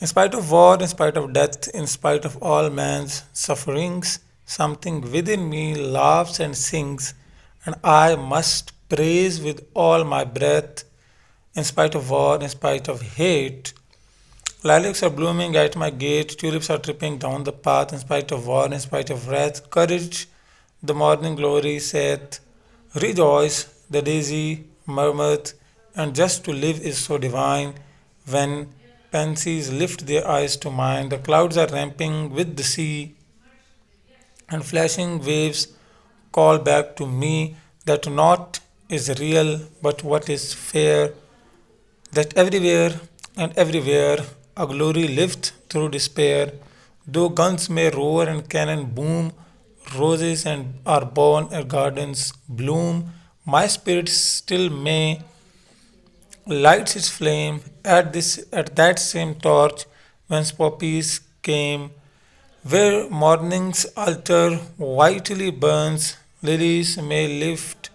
In spite of war, in spite of death, in spite of all man's sufferings, something within me laughs and sings, and I must praise with all my breath. In spite of war, in spite of hate, lilacs are blooming at my gate, tulips are tripping down the path. In spite of war, in spite of wrath, courage, the morning glory saith, rejoice, the daisy murmureth, and just to live is so divine. When pansies lift their eyes to mine, the clouds are ramping with the sea, and flashing waves call back to me that naught is real but what is fair, that everywhere and everywhere a glory lived through despair. Though guns may roar and cannon boom, roses and are born and gardens bloom, my spirit still may lights its flame at that same torch whence poppies came, where morning's altar whitely burns, lilies may lift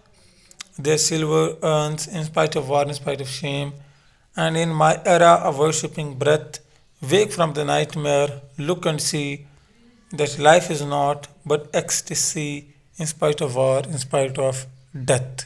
their silver urns in spite of war, in spite of shame, and in my era a worshipping breath, wake from the nightmare, look and see that life is not but ecstasy, in spite of war, in spite of death.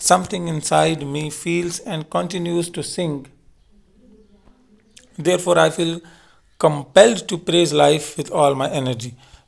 something inside me feels and continues to sing. Therefore I feel compelled to praise life with all my energy.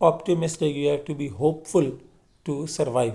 optimistic, you have to be hopeful to survive.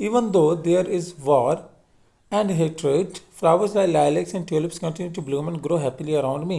even though there is war and hatred, flowers like lilacs and tulips continue to bloom and grow happily around me.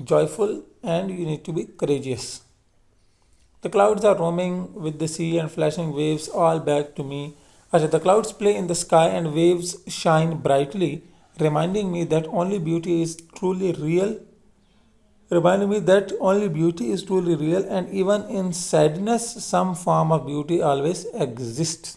joyful and you need to be courageous. The clouds are roaming with the sea and flashing waves all back to me. The clouds play in the sky and waves shine brightly, reminding me that only beauty is truly real. And even in sadness, some form of beauty always exists.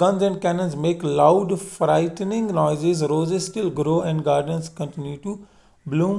guns and cannons make loud frightening noises, roses still grow and gardens continue to bloom.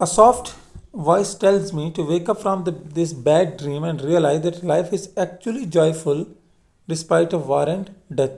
a soft voice tells me to wake up from this bad dream and realize that life is actually joyful despite of war and death.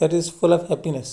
that is full of happiness.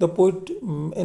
The poet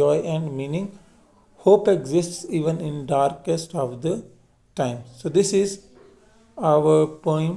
joy and meaning. Hope exists even in darkest of the time. So this is our poem